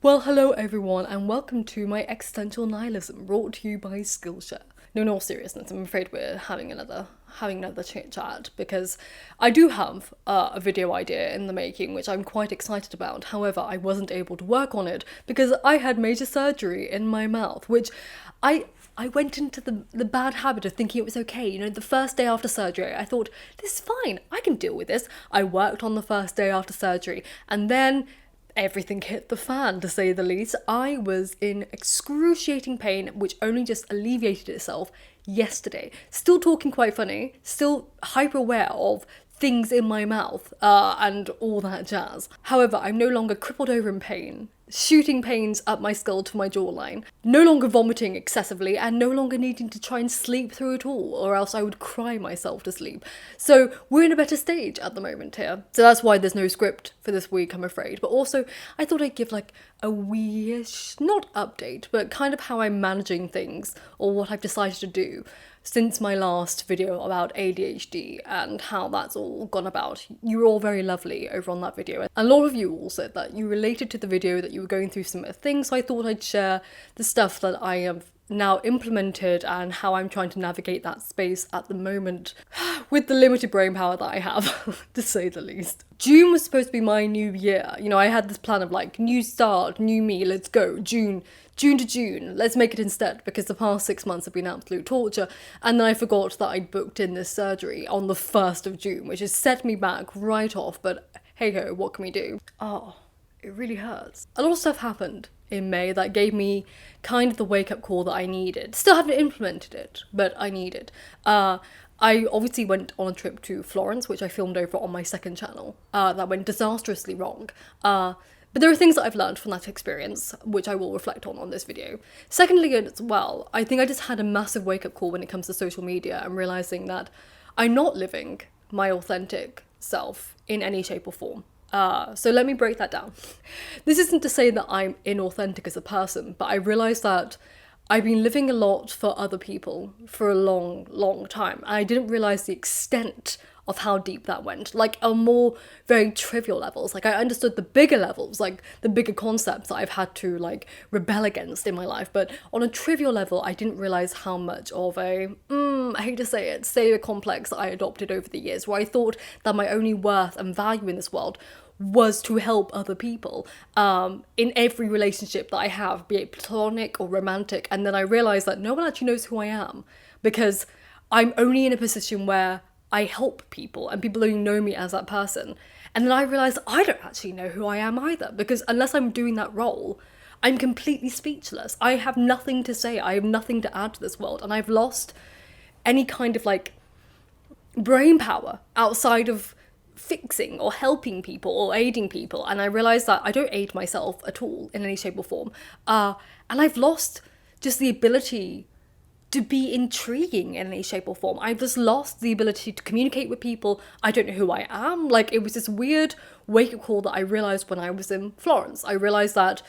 Well, hello everyone, and welcome to my existential nihilism, brought to you by Skillshare. No, in all seriousness, I'm afraid we're having another chit chat because I do have a video idea in the making, which I'm quite excited about. However, I wasn't able to work on it because I had major surgery in my mouth, which I went into the bad habit of thinking it was okay. You know, the first day after surgery, I thought, this is fine, I can deal with this. I worked on the first day after surgery, and then everything hit the fan, to say the least. I was in excruciating pain, which only just alleviated itself yesterday. Still talking quite funny, still hyper aware of things in my mouth and all that jazz. However, I'm no longer crippled over in pain, shooting pains up my skull to my jawline, no longer vomiting excessively, and no longer needing to try and sleep through it all, or else I would cry myself to sleep. So we're in a better stage at the moment here. So that's why there's no script for this week, I'm afraid. But also, I thought I'd give like a wee-ish, not update, but kind of how I'm managing things, or what I've decided to do since my last video about ADHD and how that's all gone about. You were all very lovely over on that video, and a lot of you all said that you related to the video, that you were going through similar things, so I thought I'd share the stuff that I have now implemented and how I'm trying to navigate that space at the moment with the limited brain power that I have, to say the least. June was supposed to be my new year. You know, I had this plan of like, new start, new me, let's go, June to June, let's make it instead, because the past 6 months have been absolute torture. And then I forgot that I'd booked in this surgery on the 1st of June, which has set me back right off, but hey ho, what can we do? Oh, it really hurts. A lot of stuff happened in May that gave me kind of the wake-up call that I needed. Still haven't implemented it, but I need it. I obviously went on a trip to Florence, which I filmed over on my second channel. That went disastrously wrong. But there are things that I've learned from that experience, which I will reflect on this video. Secondly, as well, I think I just had a massive wake-up call when it comes to social media and realising that I'm not living my authentic self in any shape or form. So let me break that down. This isn't to say that I'm inauthentic as a person, but I realised that I've been living a lot for other people for a long, long time. And I didn't realise the extent of how deep that went, like on more very trivial levels. Like I understood the bigger levels, like the bigger concepts that I've had to like rebel against in my life, but on a trivial level I didn't realise how much of a, I hate to say it, savior complex that I adopted over the years, where I thought that my only worth and value in this world was to help other people in every relationship that I have, be it platonic or romantic. And then I realised that no one actually knows who I am, because I'm only in a position where I help people and people only know me as that person. And then I realised I don't actually know who I am either, because unless I'm doing that role, I'm completely speechless. I have nothing to say. I have nothing to add to this world, and I've lost any kind of like brain power outside of fixing or helping people or aiding people. And I realised that I don't aid myself at all in any shape or form. And I've lost just the ability to be intriguing in any shape or form. I've just lost the ability to communicate with people. I don't know who I am. Like, it was this weird wake-up call that I realised when I was in Florence. I realised that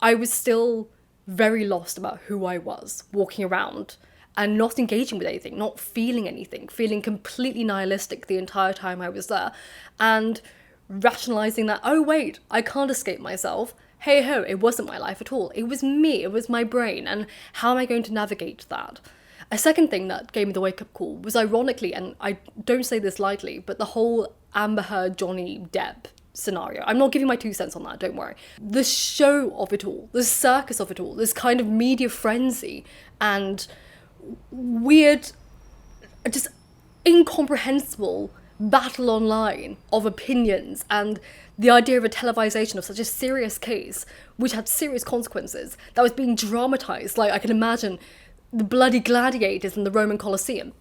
I was still very lost about who I was, walking around and not engaging with anything, not feeling anything, feeling completely nihilistic the entire time I was there, and rationalising that, oh wait, I can't escape myself. Hey ho, it wasn't my life at all. It was me, it was my brain, and how am I going to navigate that? A second thing that gave me the wake-up call was, ironically, and I don't say this lightly, but the whole Amber Heard Johnny Depp scenario. I'm not giving my 2 cents on that, don't worry. The show of it all, the circus of it all, this kind of media frenzy and weird, just incomprehensible battle online of opinions, and the idea of a televisation of such a serious case, which had serious consequences, that was being dramatised. Like, I can imagine the bloody gladiators in the Roman Colosseum.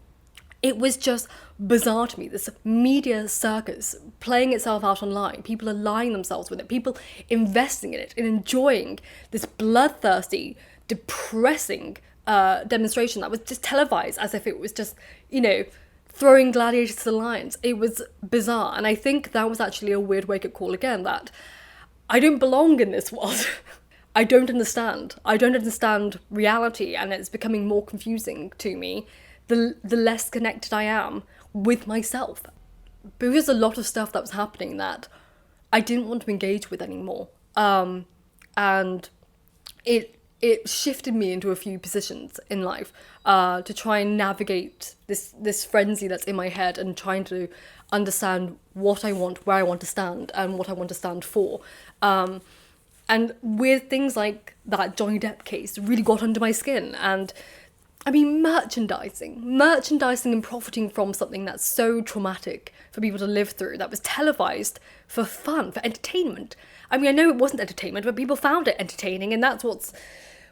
It was just bizarre to me, this media circus playing itself out online, people aligning themselves with it, people investing in it and enjoying this bloodthirsty, depressing demonstration that was just televised as if it was just, you know, throwing gladiators to the lions. It was bizarre, and I think that was actually a weird wake-up call again, that I don't belong in this world. I don't understand reality, and it's becoming more confusing to me the less connected I am with myself. But there's a lot of stuff that was happening that I didn't want to engage with anymore. and it shifted me into a few positions in life to try and navigate this frenzy that's in my head and trying to understand what I want, where I want to stand, and what I want to stand for. And with things like that Johnny Depp case really got under my skin. And I mean, merchandising and profiting from something that's so traumatic for people to live through, that was televised for fun, for entertainment. I mean, I know it wasn't entertainment, but people found it entertaining, and that's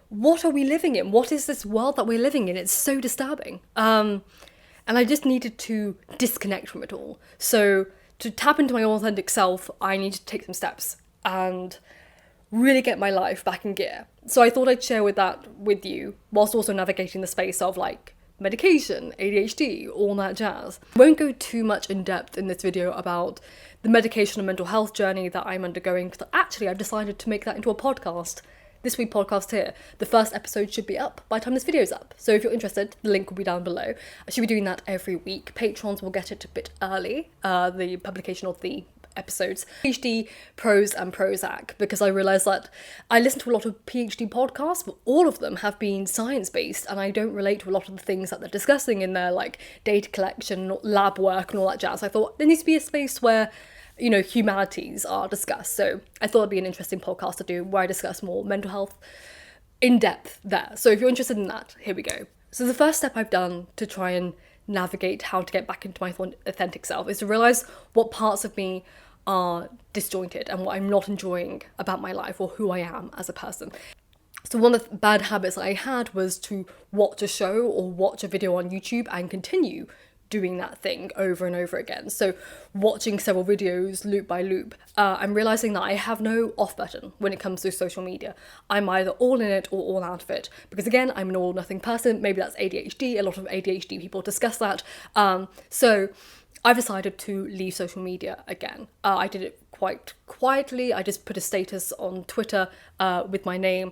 what are we living in? What is this world that we're living in? It's so disturbing. And I just needed to disconnect from it all. So to tap into my authentic self, I needed to take some steps and really get my life back in gear. So I thought I'd share that with you, whilst also navigating the space of like medication, ADHD, all that jazz. I won't go too much in depth in this video about the medication and mental health journey that I'm undergoing, because actually I've decided to make that into a podcast. This week podcast here. The first episode should be up by the time this video's up. So if you're interested, the link will be down below. I should be doing that every week. Patrons will get it a bit early, the publication of the episodes. PhD, Pros and Prozac, because I realised that I listen to a lot of PhD podcasts, but all of them have been science-based, and I don't relate to a lot of the things that they're discussing in their like data collection, lab work and all that jazz. I thought there needs to be a space where, you know, humanities are discussed. So I thought it'd be an interesting podcast to do where I discuss more mental health in depth there. So if you're interested in that, here we go. So the first step I've done to try and navigate how to get back into my authentic self is to realise what parts of me are disjointed and what I'm not enjoying about my life or who I am as a person. So one of the bad habits I had was to watch a show or watch a video on YouTube and continue doing that thing over and over again. So watching several videos loop by loop, I'm realising that I have no off button when it comes to social media. I'm either all in it or all out of it, because again, I'm an all or nothing person. Maybe that's ADHD. A lot of ADHD people discuss that. So I've decided to leave social media again. I did it quite quietly. I just put a status on Twitter with my name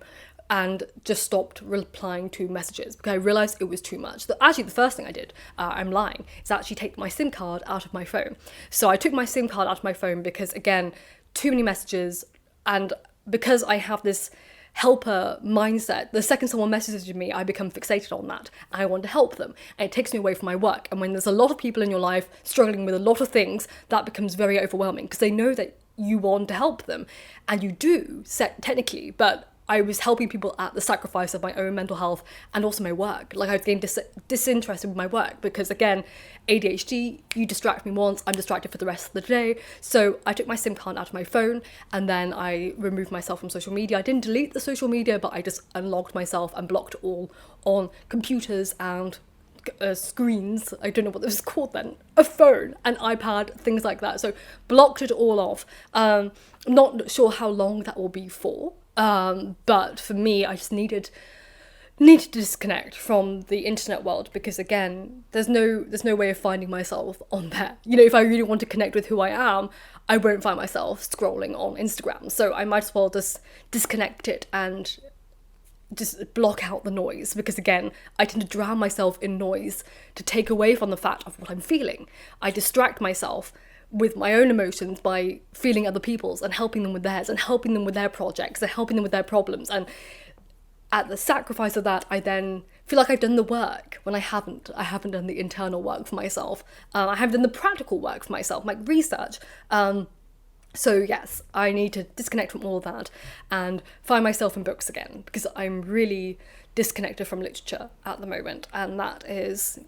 and just stopped replying to messages because I realised it was too much. Actually, the first thing I did, I'm lying, is actually take my SIM card out of my phone. So I took my SIM card out of my phone because, again, too many messages, and because I have this helper mindset, the second someone messages me, I become fixated on that. I want to help them, and it takes me away from my work. And when there's a lot of people in your life struggling with a lot of things, that becomes very overwhelming because they know that you want to help them, and you do, technically, but I was helping people at the sacrifice of my own mental health and also my work. Like, I've gained disinterested with my work because, again, ADHD, you distract me once, I'm distracted for the rest of the day. So I took my SIM card out of my phone and then I removed myself from social media. I didn't delete the social media, but I just unlocked myself and blocked all on computers and screens. I don't know what this was called then. A phone, an iPad, things like that. So blocked it all off. I'm not sure how long that will be for. But for me, I just needed to disconnect from the internet world because, again, there's no way of finding myself on there. You know, if I really want to connect with who I am, I won't find myself scrolling on Instagram. So I might as well just disconnect it and just block out the noise because, again, I tend to drown myself in noise to take away from the fact of what I'm feeling. I distract myself with my own emotions by feeling other people's and helping them with theirs and helping them with their projects and helping them with their problems. And at the sacrifice of that, I then feel like I've done the work when I haven't. I haven't done the internal work for myself. I haven't done the practical work for myself, like research. So yes, I need to disconnect from all of that and find myself in books again because I'm really disconnected from literature at the moment, and that is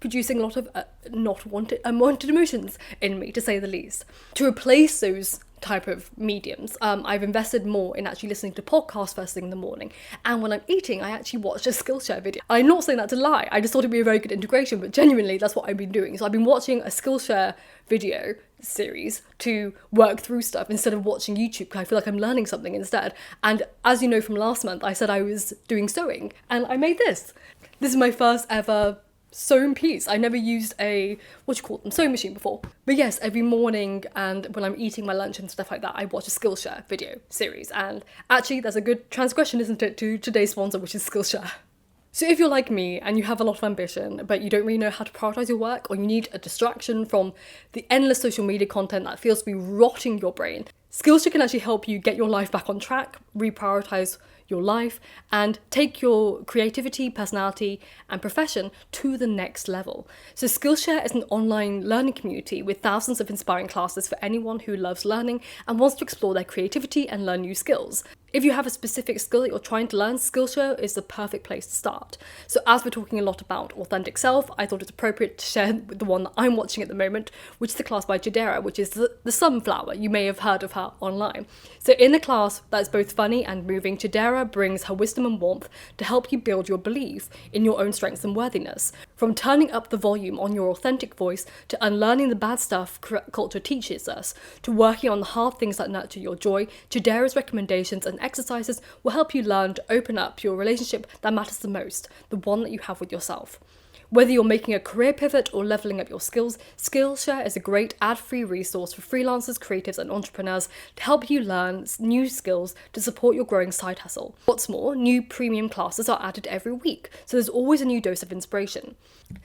producing a lot of unwanted emotions in me, to say the least. To replace those type of mediums, I've invested more in actually listening to podcasts first thing in the morning, and when I'm eating I actually watch a Skillshare video. I'm not saying that to lie, I just thought it'd be a very good integration, but genuinely that's what I've been doing. So I've been watching a Skillshare video series to work through stuff instead of watching YouTube because I feel like I'm learning something instead. And as you know from last month, I said I was doing sewing and I made this. This is my first ever sewn piece. I never used a sewing machine before. But yes, every morning and when I'm eating my lunch and stuff like that, I watch a Skillshare video series. And actually that's a good transgression, isn't it, to today's sponsor, which is Skillshare. So if you're like me and you have a lot of ambition, but you don't really know how to prioritize your work, or you need a distraction from the endless social media content that feels to be rotting your brain, Skillshare can actually help you get your life back on track, reprioritize your life, and take your creativity, personality, and profession to the next level. So Skillshare is an online learning community with thousands of inspiring classes for anyone who loves learning and wants to explore their creativity and learn new skills. If you have a specific skill that you're trying to learn, Skillshare is the perfect place to start. So as we're talking a lot about authentic self, I thought it's appropriate to share the one that I'm watching at the moment, which is the class by Jadera, which is the sunflower. You may have heard of her online. So in the class that's both funny and moving, Jadera brings her wisdom and warmth to help you build your belief in your own strengths and worthiness. From turning up the volume on your authentic voice, to unlearning the bad stuff culture teaches us, to working on the hard things that nurture your joy, Jadera's recommendations and exercises will help you learn to open up your relationship that matters the most, the one that you have with yourself. Whether you're making a career pivot or leveling up your skills, Skillshare is a great ad-free resource for freelancers, creatives, and entrepreneurs to help you learn new skills to support your growing side hustle. What's more, new premium classes are added every week, so there's always a new dose of inspiration.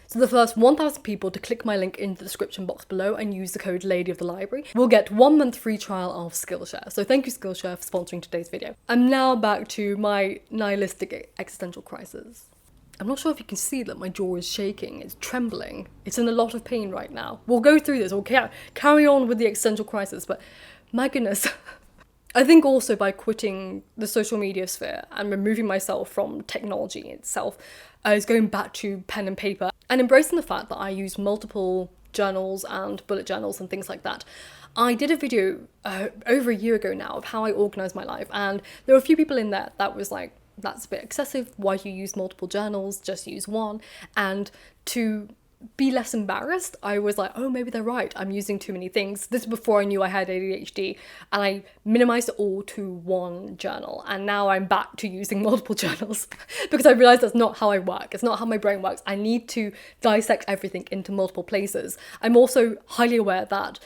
So the first 1,000 people to click my link in the description box below and use the code Lady of the Library will get 1 month free trial of Skillshare. So thank you, Skillshare, for sponsoring today's video. I'm now back to my nihilistic existential crisis. I'm not sure if you can see that my jaw is shaking, it's trembling, it's in a lot of pain right now. We'll go through this, we'll carry on with the existential crisis, but my goodness. I think also by quitting the social media sphere and removing myself from technology itself, is going back to pen and paper and embracing the fact that I use multiple journals and bullet journals and things like that. I did a video over a year ago now of how I organise my life, and there were a few people in there that was like, that's a bit excessive, why do you use multiple journals, just use one. And to be less embarrassed, I was like, oh, maybe they're right, I'm using too many things. This is before I knew I had ADHD, and I minimized it all to one journal, and now I'm back to using multiple journals because I realized that's not how I work, it's not how my brain works. I need to dissect everything into multiple places. I'm also highly aware that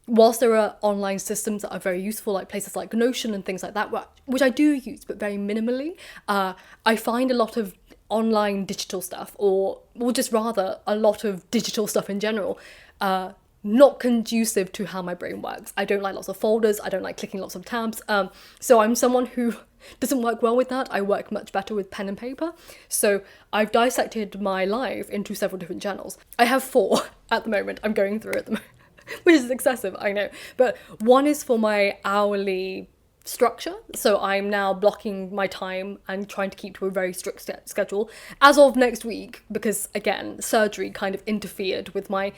whilst there are online systems that are very useful, like places like Notion and things like that, which I do use, but very minimally, I find a lot of online digital stuff, or just rather a lot of digital stuff in general, not conducive to how my brain works. I don't like lots of folders, I don't like clicking lots of tabs, so I'm someone who doesn't work well with that. I work much better with pen and paper. So I've dissected my life into several different journals. I have 4 at the moment, I'm going through at the moment. Which is excessive, I know. But one is for my hourly structure. So I'm now blocking my time and trying to keep to a very strict schedule as of next week, because again, surgery kind of interfered with my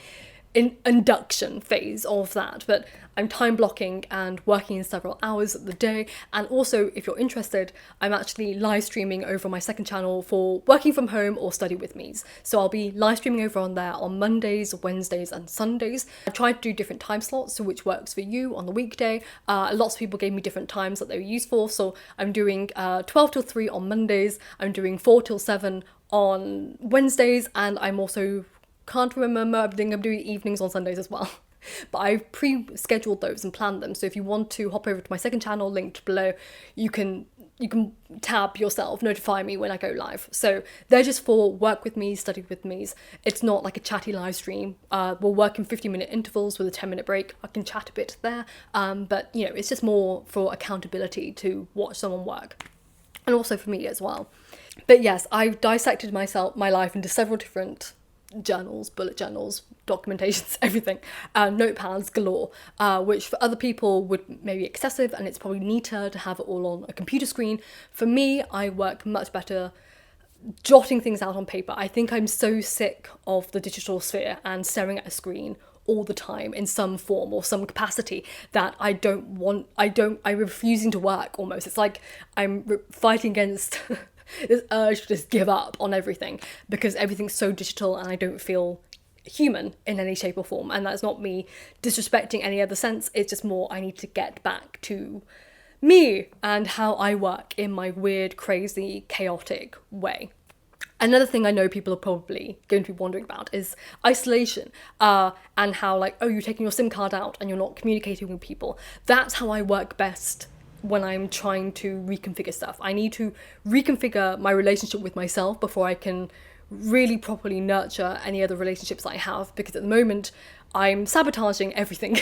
induction phase of that. But I'm time blocking and working in several hours of the day. And also, if you're interested, I'm actually live streaming over my second channel for working from home or study with me's. So I'll be live streaming over on there on Mondays, Wednesdays, and Sundays. I've tried to do different time slots, so which works for you on the weekday. Lots of people gave me different times that they were useful. So I'm doing 12 till 3 on Mondays. I'm doing 4 till 7 on Wednesdays, and I'm also can't remember, I think I'm doing evenings on Sundays as well. But I've pre-scheduled those and planned them, so if you want to hop over to my second channel linked below, you can tab yourself, notify me when I go live. So they're just for work with me, study with me's. It's not like a chatty live stream. We'll work in 50-minute intervals with a 10-minute break. I can chat a bit there, but you know, it's just more for accountability to watch someone work, and also for me as well. But yes, I've dissected my life into several different journals, bullet journals, documentations, everything, notepads galore, which for other people would maybe excessive, and it's probably neater to have it all on a computer screen. For me, I work much better jotting things out on paper. I think I'm so sick of the digital sphere and staring at a screen all the time in some form or some capacity that I'm refusing to work almost. It's like I'm fighting against this urge to just give up on everything because everything's so digital and I don't feel human in any shape or form. And that's not me disrespecting any other sense, it's just more I need to get back to me and how I work in my weird, crazy, chaotic way. Another thing I know people are probably going to be wondering about is isolation, and how like, oh, you're taking your SIM card out and you're not communicating with people. That's how I work best when I'm trying to reconfigure stuff. I need to reconfigure my relationship with myself before I can really properly nurture any other relationships I have, because at the moment I'm sabotaging everything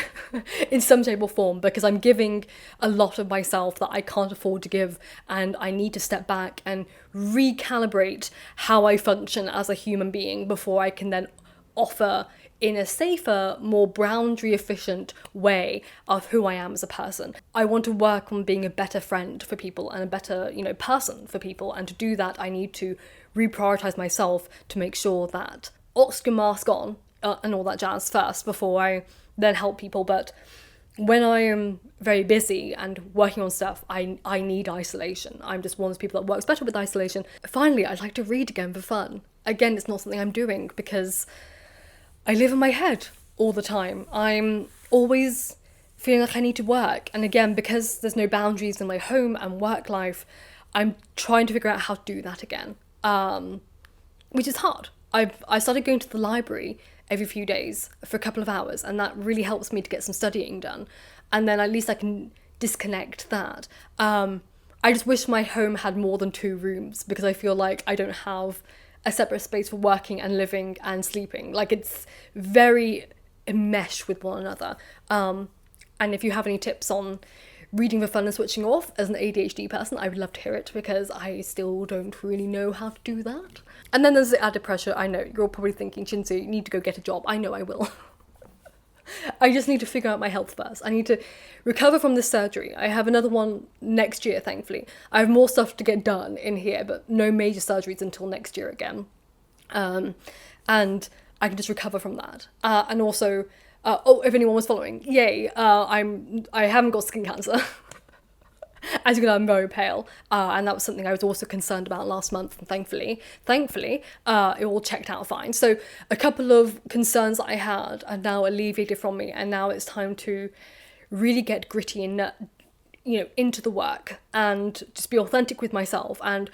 in some shape or form, because I'm giving a lot of myself that I can't afford to give, and I need to step back and recalibrate how I function as a human being before I can then offer in a safer, more boundary efficient way of who I am as a person. I want to work on being a better friend for people and a better, person for people. And to do that, I need to reprioritize myself to make sure that oxygen mask on and all that jazz first before I then help people. But when I am very busy and working on stuff, I need isolation. I'm just one of those people that works better with isolation. Finally, I'd like to read again for fun. Again, it's not something I'm doing because I live in my head all the time. I'm always feeling like I need to work. And again, because there's no boundaries in my home and work life, I'm trying to figure out how to do that again, which is hard. I started going to the library every few days for a couple of hours, and that really helps me to get some studying done. And then at least I can disconnect that. I just wish my home had more than 2 rooms, because I feel like I don't have a separate space for working and living and sleeping. Like, it's very enmeshed with one another. And if you have any tips on reading for fun and switching off as an ADHD person, I would love to hear it, because I still don't really know how to do that. And then there's the added pressure. I know you're probably thinking, Shinsu, you need to go get a job. I know I will. I just need to figure out my health first. I need to recover from this surgery. I have another one next year, thankfully. I have more stuff to get done in here, but no major surgeries until next year again. And I can just recover from that. And also, if anyone was following, yay, I haven't got skin cancer. As you can know, I'm very pale, and that was something I was also concerned about last month, and thankfully, it all checked out fine. So a couple of concerns that I had are now alleviated from me, and now it's time to really get gritty and into the work and just be authentic with myself. And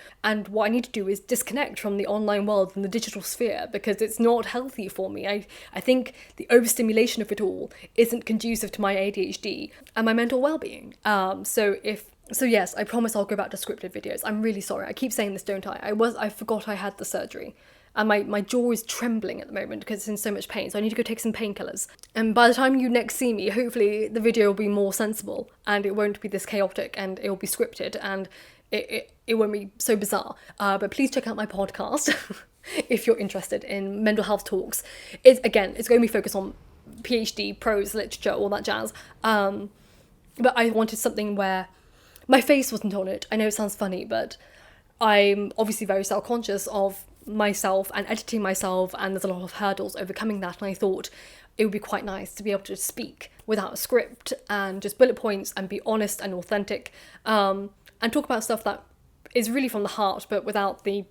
what I need to do is disconnect from the online world and the digital sphere, because it's not healthy for me. I think the overstimulation of it all isn't conducive to my ADHD and my mental well-being. So yes, I promise I'll go back to scripted videos. I'm really sorry. I keep saying this, don't I? I forgot I had the surgery. And my jaw is trembling at the moment because it's in so much pain, so I need to go take some painkillers. And by the time you next see me, hopefully the video will be more sensible, and it won't be this chaotic, and it will be scripted, and it won't be so bizarre. But please check out my podcast if you're interested in mental health talks. It's going to be focused on PhD, prose, literature, all that jazz. But I wanted something where my face wasn't on it. I know it sounds funny, but I'm obviously very self-conscious of myself and editing myself, and there's a lot of hurdles overcoming that, and I thought it would be quite nice to be able to speak without a script and just bullet points and be honest and authentic, and talk about stuff that is really from the heart, but without the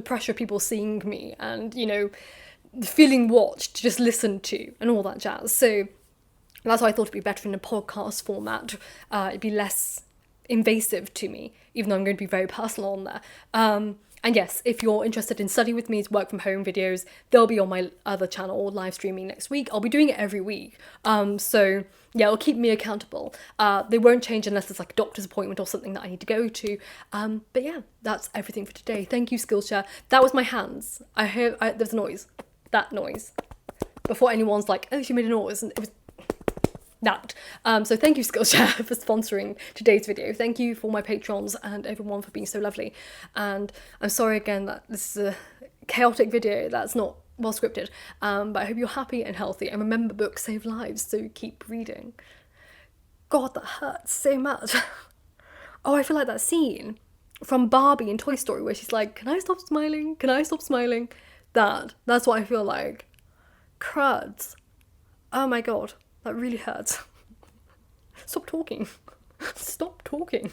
pressure of people seeing me and feeling watched, just listened to and all that jazz. So that's why I thought it'd be better in a podcast format. It'd be less invasive to me, even though I'm going to be very personal on there. And yes, if you're interested in study with me's work from home videos, they'll be on my other channel, live streaming next week. I'll be doing it every week. So yeah, it'll keep me accountable. They won't change unless it's like a doctor's appointment or something that I need to go to. But yeah, that's everything for today. Thank you, Skillshare. That was my hands. I heard there's a noise. That noise. Before anyone's like, oh, she made a noise. And it was that. So thank you, Skillshare, for sponsoring today's video. Thank you for my patrons and everyone for being so lovely. And I'm sorry again that this is a chaotic video that's not well scripted, but I hope you're happy and healthy, and remember, books save lives, so keep reading. God, that hurts so much. Oh, I feel like that scene from Barbie in Toy Story where she's like, can I stop smiling? Can I stop smiling? That's what I feel like. Cruds. Oh my god. That really hurts. Stop talking. Stop talking.